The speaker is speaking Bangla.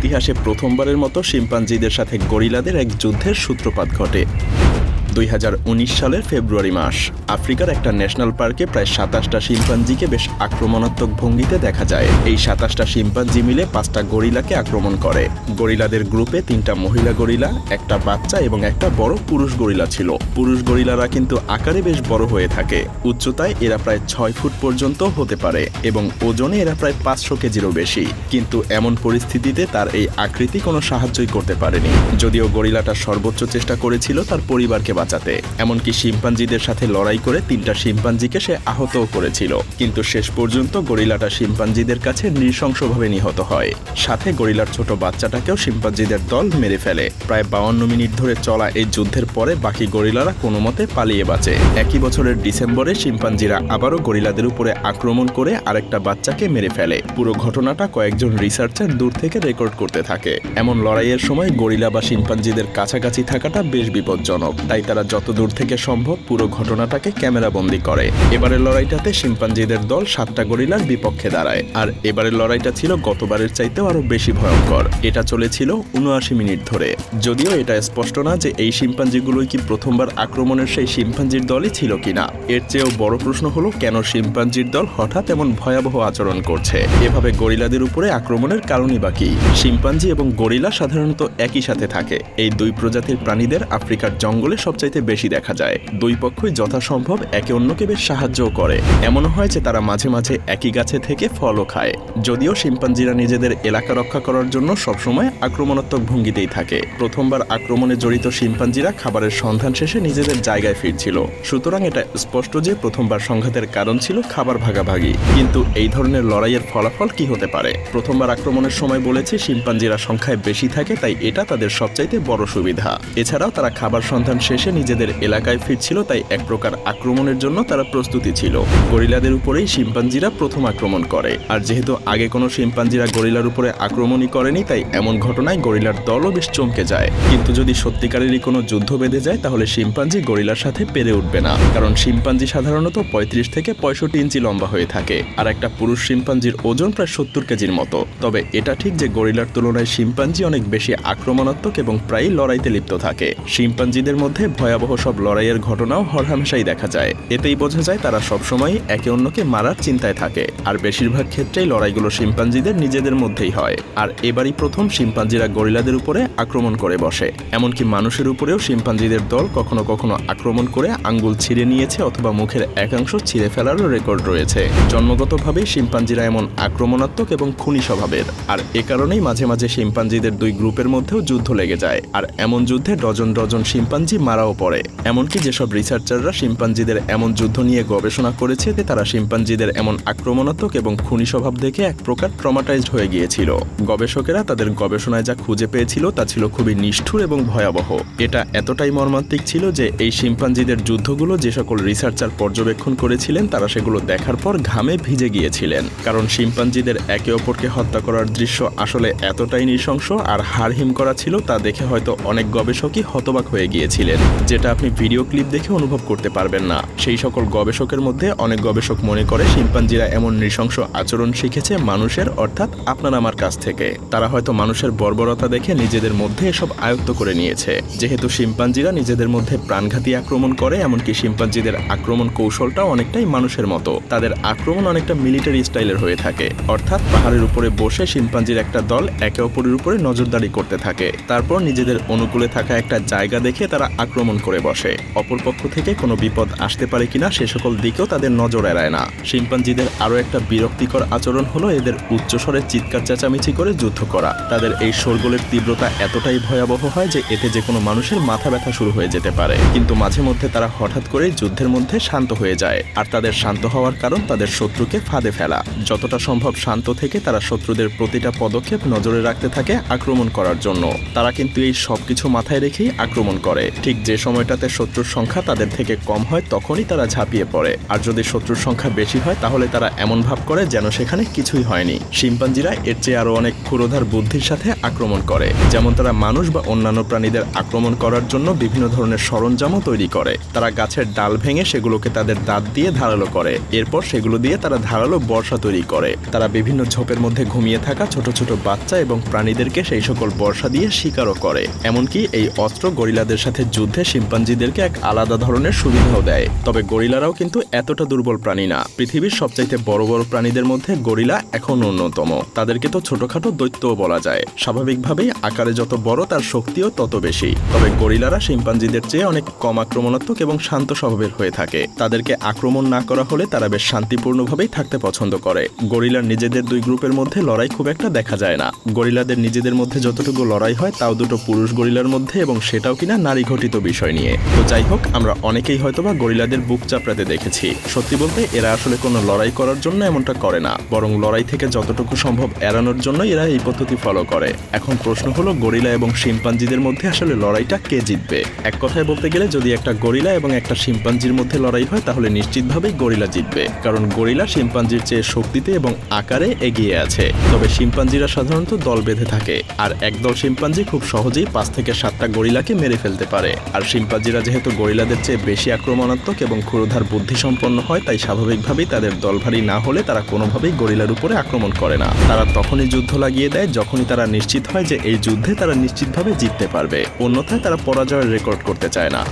ইতিহাসে প্রথমবারের মতো শিম্পাঞ্জিদের সাথে গরিলাদের এক যুদ্ধের সূত্রপাত ঘটে। 2019 সালের ফেব্রুয়ারি মাস আফ্রিকার একটা ন্যাশনাল পার্কে প্রায় 27টা শিম্পাঞ্জিকে বেশ আক্রমণাত্মক ভঙ্গিতে দেখা যায়। এই 27টা শিম্পাঞ্জি মিলে 5টা গরিলাকে আক্রমণ করে। গরিলাদের গ্রুপে 3টা মহিলা গরিলা, একটা বাচ্চা এবং একটা বড় পুরুষ গরিলা ছিল। পুরুষ গরিলারা কিন্তু আকারে বেশ বড় হয়ে থাকে। উচ্চতায় এরা প্রায় 6 ফুট পর্যন্ত হতে পারে এবং ওজনে এরা প্রায় 500 কেজিরও বেশি। কিন্তু এমন পরিস্থিতিতে তার এই আকৃতি কোনো সাহায্যই করতে পারেনি। যদিও গরিলাটা সর্বোচ্চ চেষ্টা করেছিল তার পরিবারকে বাঁচাতে, এমনকি শিম্পাঞ্জিদের সাথে লড়াই করে 3টা শিম্পাঞ্জিকে সে আহতও করেছিল। কিন্তু শেষ পর্যন্ত গরিলাটা শিম্পাঞ্জিদের কাছে নৃশংসভাবে নিহত হয়। সাথে গরিলার ছোট বাচ্চাটাকেও শিম্পাঞ্জিদের দল মেরে ফেলে। প্রায় 52 মিনিট ধরে চলা এই যুদ্ধের পরে বাকি গরিলারা কোনো মতে পালিয়ে বাঁচে। একই বছরের ডিসেম্বরে শিম্পাঞ্জিরা আবারও গরিলাদের উপরে আক্রমণ করে আরেকটা বাচ্চাকে মেরে ফেলে। পুরো ঘটনাটা কয়েকজন রিসার্চার দূর থেকে রেকর্ড করতে থাকে। এমন লড়াইয়ের সময় গরিলা বা শিম্পাঞ্জিদের কাছাকাছি থাকাটা বেশ বিপজ্জনক, তাই তারা যত দূর থেকে সম্ভব পুরো ঘটনাটাকে ক্যামেরাবন্দি করে। এবারের লড়াইটাতে শিম্পাঞ্জিদের দল 7টা গরিলার বিপক্ষে দাঁড়ায়, আর এবারের লড়াইটা ছিল গতবারের চাইতেও আরো বেশি ভয়ঙ্কর। এটা চলেছিল 79 মিনিট ধরে। যদিও এটা স্পষ্ট না যে এই শিম্পাঞ্জিগুলোই কি প্রথমবার আক্রমণের সেই শিম্পাঞ্জির দলই ছিল কিনা। এর চেয়েও বড় প্রশ্ন হলো কেন শিম্পাঞ্জির দল হঠাৎ এমন ভয়াবহ আচরণ করছে। এভাবে গরিলাদের উপরে আক্রমণের কারণই বা কি? শিম্পাঞ্জি এবং গরিলা সাধারণত একই সাথে থাকে। এই দুই প্রজাতির প্রাণীদের আফ্রিকার জঙ্গলে সবচাইতে বেশি দেখা যায়। দুই পক্ষই যথাসম্ভব একে অন্যকে বেশ সাহায্যও করে। এমনও হয় যে তারা মাঝে মাঝে একই গাছে থেকে ফলও খায়। যদিও শিম্পাঞ্জিরা নিজেদের এলাকা রক্ষা করার জন্য সবসময় আক্রমণাত্মক ভঙ্গিতেই থাকে। প্রথমবার আক্রমণে জড়িত শিম্পাঞ্জিরা খাবারের সন্ধান শেষে নিজেদের জায়গায় ফিরছিল। সুতরাং এটা স্পষ্ট যে প্রথমবার সংঘাতের কারণ ছিল খাবার ভাগাভাগি। কিন্তু এই ধরনের লড়াইয়ের ফলাফল কি হতে পারে? প্রথমবার আক্রমণের সময় বলেছে শিম্পাঞ্জিরা সংখ্যায় বেশি থাকে, তাই এটা তাদের সবচাইতে বড় সুবিধা। এছাড়াও তারা খাবার সন্ধান শেষে নিজেদের এলাকায় ফিরছিল, তাই এক প্রকার আক্রমণের জন্য তারা প্রস্তুতি ছিল। গরিলাদের উপরেই শিম্পাঞ্জিরা প্রথম আক্রমণ করে, আর যেহেতু আগে কোনো শিম্পাঞ্জিরা গরিলার উপরে আক্রমণই করেনি, তাই এমন ঘটনায় গরিলার দলও বেশ চমকে যায়। কিন্তু যদি সত্যিকারেরই কোনো যুদ্ধ বেঁধে যায় তাহলে শিম্পাঞ্জি গরিলার সাথে পেরে উঠবে না, কারণ শিম্পাঞ্জি সাধারণত 35 থেকে 65 ইঞ্চি লম্বা হয়ে থাকে, আর একটা পুরুষ শিম্পাঞ্জির ওজন প্রায় 70 কেজির মতো। তবে এটা ঠিক যে গরিলার তুলনায় শিম্পাঞ্জি অনেক বেশি আক্রমণাত্মক এবং প্রায়ই লড়াইতে লিপ্ত থাকে। শিম্পাঞ্জিদের মধ্যে ভয়াবহ সব লড়াইয়ের ঘটনাও হরহামেশাই দেখা যায়। এতেই বোঝা যায় তারা সবসময় একে অন্যকে মারার চিন্তায় থাকে, আর বেশিরভাগ ক্ষেত্রেই লড়াইগুলো শিম্পাঞ্জিদের নিজেদের মধ্যেই হয়। আর এবারই প্রথম শিম্পাঞ্জিরা গরিলাদের উপরে আক্রমণ করে বসে। এমনকি মানুষের উপরেও শিম্পাঞ্জিদের দল কখনো কখনো আক্রমণ করে আঙ্গুল ছিঁড়ে নিয়েছে অথবা মুখের একাংশ ছিঁড়ে ফেলারও রেকর্ড রয়েছে। জন্মগতভাবেই শিম্পাঞ্জিরা এমন আক্রমণাত্মক এবং খুনি স্বভাবের, আর এ কারণেই মাঝে মাঝে শিম্পাঞ্জিদের দুই গ্রুপের মধ্যেও যুদ্ধ লেগে যায়। আর এমন যুদ্ধে ডজন ডজন শিম্পাঞ্জি মারাও পড়ে। এমনকি যেসব রিসার্চাররা শিম্পাঞ্জিদের এমন যুদ্ধ নিয়ে গবেষণা করেছে তারা শিম্পাঞ্জিদের এমন আক্রমণাত্মক এবং খুনি স্বভাব দেখে এক প্রকার ট্রমাটাইজড হয়ে গিয়েছিল। গবেষকেরা তাদের গবেষণায় যা খুঁজে পেয়েছিল তা ছিল খুবই নিষ্ঠুর এবং ভয়াবহ। এটা এতটাই মর্মান্তিক ছিল যে এই শিম্পাঞ্জিদের যুদ্ধগুলো যে সকল রিসার্চার পর্যবেক্ষণ করেছিলেন তারা সেগুলো দেখার পর ঘামে ভিজে গিয়েছিলেন, কারণ শিম্পাঞ্জিদের একে অপরকে হত্যা করার দৃশ্য আসলে এতটাই নৃশংস আর হাড়হিম করা ছিল, তা দেখে হয়তো অনেক গবেষকই হতবাক হয়ে গিয়েছিলেন, যেটা আপনি ভিডিও ক্লিপ দেখে অনুভব করতে পারবেন না। সেই সকল গবেষকের মধ্যে অনেক গবেষক মনে করে শিম্পাঞ্জিরা এমন নৃশংস আচরণ শিখেছে মানুষের, অর্থাৎ আপনার আমার কাছ থেকে। তারা হয়তো মানুষের বর্বরতা দেখে নিজেদের মধ্যে এসব আয়ত্ত করে নিয়েছে। যেহেতু শিম্পাঞ্জিরা নিজেদের মধ্যে প্রাণঘাতী আক্রমণ করে, এমনকি শিম্পাঞ্জিদের আক্রমণ কৌশলটাও অনেকটাই মানুষের মতো। তাদের আক্রমণ অনেকটা মিলিটারি স্টাইলের হয়ে থাকে, অর্থাৎ পাহাড়ের উপরে বসে শিম্পাঞ্জির একটা দল একে অপরের উপরে নজরদারি করতে থাকে। তারপর নিজেদের অনুকূলে থাকা একটা জায়গা দেখে তারা আক্রমণ করে বসে। অপরপক্ষ থেকে কোনো বিপদ আসতে পারে কিনা সে সকল দিকেও তাদের নজর এড়ায় না। শিম্পাঞ্জিদের আরও একটা বিরক্তিকর আচরণ হলো এদের উচ্চস্বরে চিৎকার চেঁচামেচি করে যুদ্ধ করা। তাদের এই শোরগোলের তীব্রতা এতটাই ভয়াবহ হয় যে এতে যে কোনো মানুষের মাথা ব্যথা শুরু হয়ে যেতে পারে। কিন্তু মাঝে মধ্যে তারা হঠাৎ করে যুদ্ধের মধ্যে শান্ত হয়ে যায়, আর তাদের শান্ত হওয়ার কারণ তাদের শত্রুকে ফাঁদে ফেলা। যতটা সম্ভব শান্ত থেকে তারা শত্রুদের প্রতিটা পদক্ষেপ নজরে রাখতে থাকে আক্রমণ করার জন্য। তারা কিন্তু এই সবকিছু মাথায় রেখেই আক্রমণ করে। ঠিক যে সময়টাতে শত্রুর সংখ্যা তাদের থেকে কম হয় তখনই তারা ঝাঁপিয়ে পড়ে, আর যদি শত্রুর সংখ্যা বেশি হয় তাহলে তারা এমন ভাব করে যেন সেখানে কিছুই হয়নি। শিম্পাঞ্জিরা এর চেয়ে আরও অনেক ক্ষুরোধার বুদ্ধির সাথে আক্রমণ করে, যেমন তারা মানুষ বা অন্যান্য প্রাণীদের আক্রমণ করার জন্য বিভিন্ন ধরনের সরঞ্জামও তৈরি করে। তারা গাছের ডাল ভেঙে সেগুলোকে তাদের দাঁত দিয়ে ধারালো করে, এরপর সেগুলো দিয়ে তারা ধারালো বর্ষা তৈরি করে। তারা বিভিন্ন ঝোপের মধ্যে ঘুমিয়ে থাকা ছোট ছোট বাচ্চা এবং প্রাণীদেরকে সেই সকল বর্ষা দিয়ে শিকারও করে। এমনকি এই অস্ত্র গরিলাদের সাথে যুদ্ধে শিম্পাঞ্জিদেরকে এক আলাদা ধরনের সুবিধাও দেয়। তবে গরিলারাও কিন্তু এতটা দুর্বল প্রাণী না। পৃথিবীর সবচাইতে বড় বড় প্রাণীদের মধ্যে গরিলা এখন অন্যতম। তাদেরকে তো ছোটখাটো দৈত্যও বলা যায়। স্বাভাবিকভাবেই আকারে যত বড় তার শক্তিও তত বেশি। তবে গরিলারা শিম্পাঞ্জিদের চেয়ে অনেক কম আক্রমণাত্মক এবং শান্ত স্বভাবের হয়ে থাকে। তাদেরকে আক্রমণ না করা হলে তারা বেশ শান্তিপূর্ণভাবেই থাকতে পছন্দ করে। গরিলার নিজেদের দুই গ্রুপের মধ্যে লড়াই খুব একটা দেখা যায় না। গরিলাদের নিজেদের মধ্যে যতটুকু লড়াই হয় তাও দুটো পুরুষ গরিলার মধ্যে, এবং সেটাও কিনা নারী ঘটিত বিষয় নিয়ে। তো যাই হোক, আমরা অনেকেই হয়তোবা গরিলাদের বুক চাপড়াতে দেখেছি। সত্যি বলতে এরা আসলে কোনো লড়াই করার জন্য এমনটা করে না, বরং লড়াই থেকে যতটুকু সম্ভব এড়ানোর জন্য এরা এই পদ্ধতি ফলো করে। এখন প্রশ্ন হলো, গরিলা এবং শিম্পাঞ্জিদের মধ্যে আসলে লড়াইটা কে জিতবে? এক কথায় বলতে গেলে যদি একটা গরিলা এবং একটা শিম্পাঞ্জির মধ্যে লড়াই হয় তাহলে নিশ্চিতভাবেই গরিলা জিতবে, কারণ গরিলা শিম্পাঞ্জির চেয়ে শক্তিতে এবং আকারে এগিয়ে আছে। তবে শিম্পাঞ্জিরা সাধারণত দল বেঁধে থাকে, আর একদল শিম্পাঞ্জি খুব সহজেই 5 থেকে 7টা গরিলাকে মেরে ফেলতে পারে। আর শিম্পাঞ্জিরা যেহেতু গরিলাদের চেয়ে বেশি আক্রমণাত্মক এবং ক্ষুরোধার বুদ্ধিসম্পন্ন হয়, তাই স্বাভাবিকভাবেই তাদের দল ভারী না হলে তারা কোনোভাবেই গরিলার উপরে আক্রমণ করে না। তারা তখনই যুদ্ধ লাগিয়ে দেয় যখনই তারা নিশ্চিত হয় যে এই যুদ্ধে তারা নিশ্চিতভাবে জিততে পারবে, অন্যথায় তারা পরাজয়ের রেকর্ড করতে চায় না।